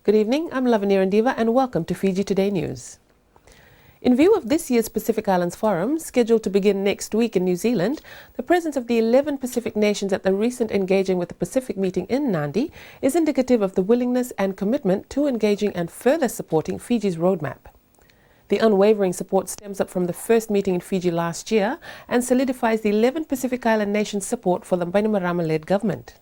Good evening, I'm Lavanya Randiva and welcome to Fiji Today News. In view of this year's Pacific Islands Forum, scheduled to begin next week in New Zealand, the presence of the 11 Pacific nations at the recent Engaging with the Pacific meeting in Nadi is indicative of the willingness and commitment to engaging and further supporting Fiji's roadmap. The unwavering support stems up from the first meeting in Fiji last year and solidifies the 11 Pacific Island nations' support for the Bainimarama-led government.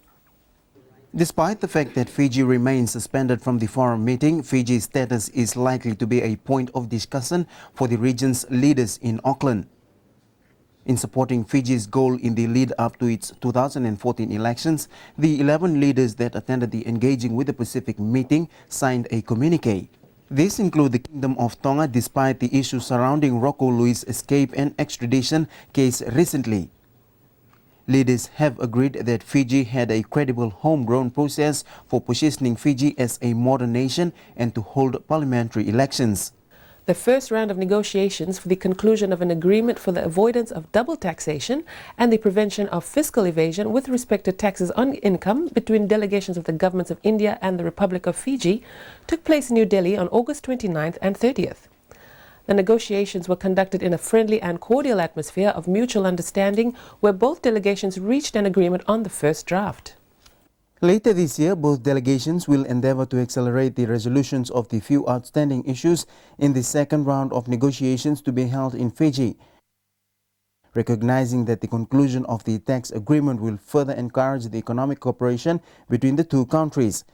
Despite the fact that Fiji remains suspended from the forum meeting, Fiji's status is likely to be a point of discussion for the region's leaders in Auckland. In supporting Fiji's goal in the lead-up to its 2014 elections, the 11 leaders that attended the Engaging with the Pacific meeting signed a communique. These include the Kingdom of Tonga despite the issues surrounding Rocco Lui's escape and extradition case recently. Leaders have agreed that Fiji had a credible homegrown process for positioning Fiji as a modern nation and to hold parliamentary elections. The first round of negotiations for the conclusion of an agreement for the avoidance of double taxation and the prevention of fiscal evasion with respect to taxes on income between delegations of the governments of India and the Republic of Fiji took place in New Delhi on August 29th and 30th. The negotiations were conducted in a friendly and cordial atmosphere of mutual understanding where both delegations reached an agreement on the first draft. Later this year, both delegations will endeavor to accelerate the resolutions of the few outstanding issues in the second round of negotiations to be held in Fiji. Recognizing that the conclusion of the tax agreement will further encourage the economic cooperation between the two countries.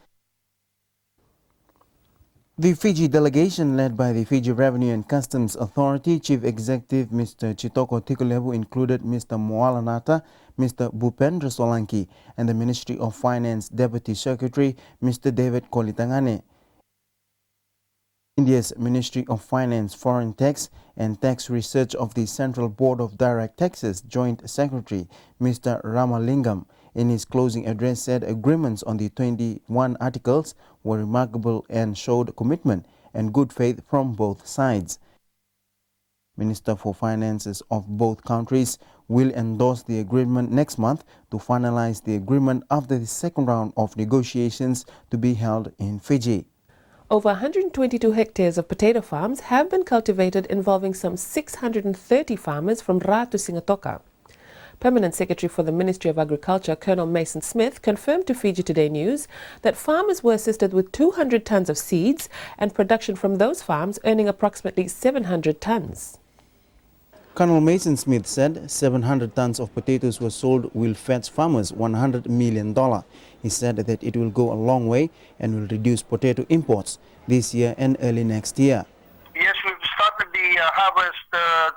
The Fiji delegation, led by the Fiji Revenue and Customs Authority Chief Executive Mr. Chitoko Tikulevu, included Mr. Moalanata, Mr. Bhupendra Solanki, and the Ministry of Finance Deputy Secretary Mr. David Kolitangane. India's Ministry of Finance, Foreign Tax and Tax Research of the Central Board of Direct Taxes Joint Secretary Mr. Ramalingam, in his closing address, said agreements on the 21 articles were remarkable and showed commitment and good faith from both sides. Minister for Finances of both countries will endorse the agreement next month to finalize the agreement after the second round of negotiations to be held in Fiji. Over 122 hectares of potato farms have been cultivated, involving some 630 farmers from Ra to Singatoka. Permanent Secretary for the Ministry of Agriculture, Colonel Mason Smith, confirmed to Fiji Today News that farmers were assisted with 200 tons of seeds and production from those farms earning approximately 700 tons. Colonel Mason Smith said 700 tons of potatoes were sold will fetch farmers $100 million. He said that it will go a long way and will reduce potato imports this year and early next year. Yes, we've started the harvest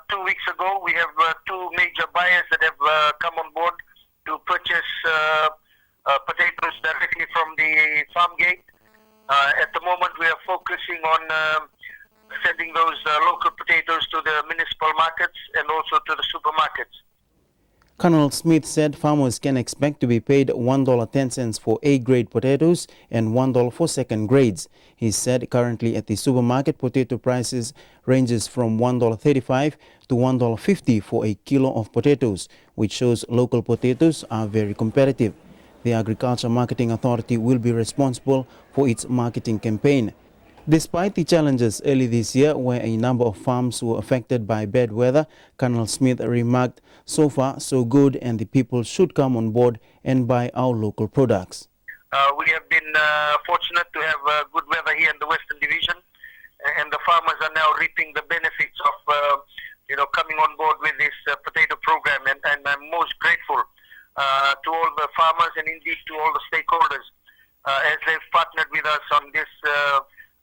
2 weeks ago. We have two major buyers that have come on board to purchase potatoes directly from the farm gate. At the moment, we are focusing on sending those local potatoes to the municipal markets and also to the supermarkets. Colonel Smith said farmers can expect to be paid $1.10 for A-grade potatoes and $1 for second grades. He said currently at the supermarket, potato prices ranges from $1.35 to $1.50 for a kilo of potatoes, which shows local potatoes are very competitive. The Agriculture Marketing Authority will be responsible for its marketing campaign. Despite the challenges early this year, where a number of farms were affected by bad weather, Colonel Smith remarked, "So far, so good, and the people should come on board and buy our local products." We have been fortunate to have good weather here in the Western Division, and the farmers are now reaping the benefits of coming on board with this potato program, and I'm most grateful to all the farmers and indeed to all the stakeholders as they've partnered with us on this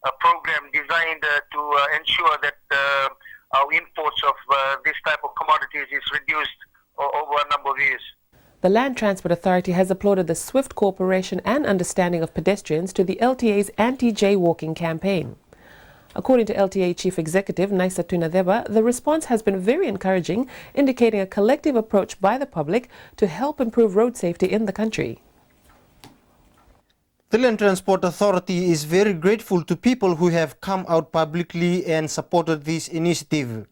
a program designed to ensure that our imports of this type of commodities is reduced over a number of years. The Land Transport Authority has applauded the swift cooperation and understanding of pedestrians to the LTA's anti-jaywalking campaign. According to LTA Chief Executive Naisa Tunadeba, the response has been very encouraging, indicating a collective approach by the public to help improve road safety in the country. The Land Transport Authority is very grateful to people who have come out publicly and supported this initiative.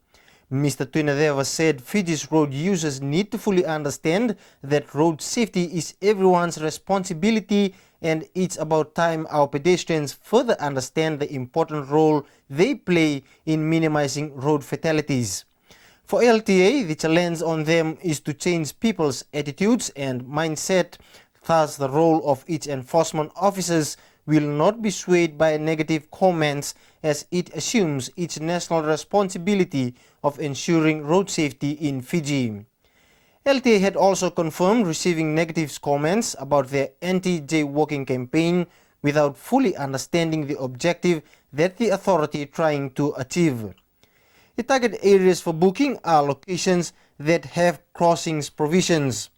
Mr. Twinadeva said Fiji's road users need to fully understand that road safety is everyone's responsibility, and it's about time our pedestrians further understand the important role they play in minimizing road fatalities. For LTA, the challenge on them is to change people's attitudes and mindset. Thus, the role of each enforcement officers will not be swayed by negative comments, as it assumes its national responsibility of ensuring road safety in Fiji. LTA had also confirmed receiving negative comments about their anti-jaywalking campaign without fully understanding the objective that the authority is trying to achieve. The target areas for booking are locations that have crossings provisions.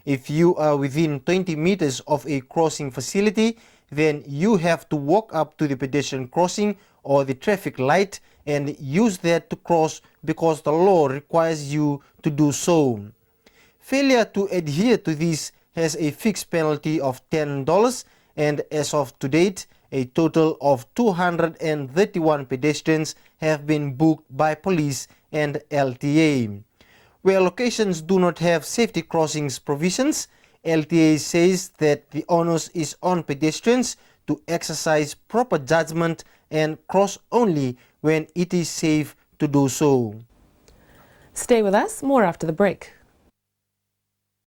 If you are within 20 meters of a crossing facility, then you have to walk up to the pedestrian crossing or the traffic light and use that to cross because the law requires you to do so. Failure to adhere to this has a fixed penalty of $10, and as of to date, a total of 231 pedestrians have been booked by police and LTA. Where locations do not have safety crossings provisions, LTA says that the onus is on pedestrians to exercise proper judgment and cross only when it is safe to do so. Stay with us, more after the break.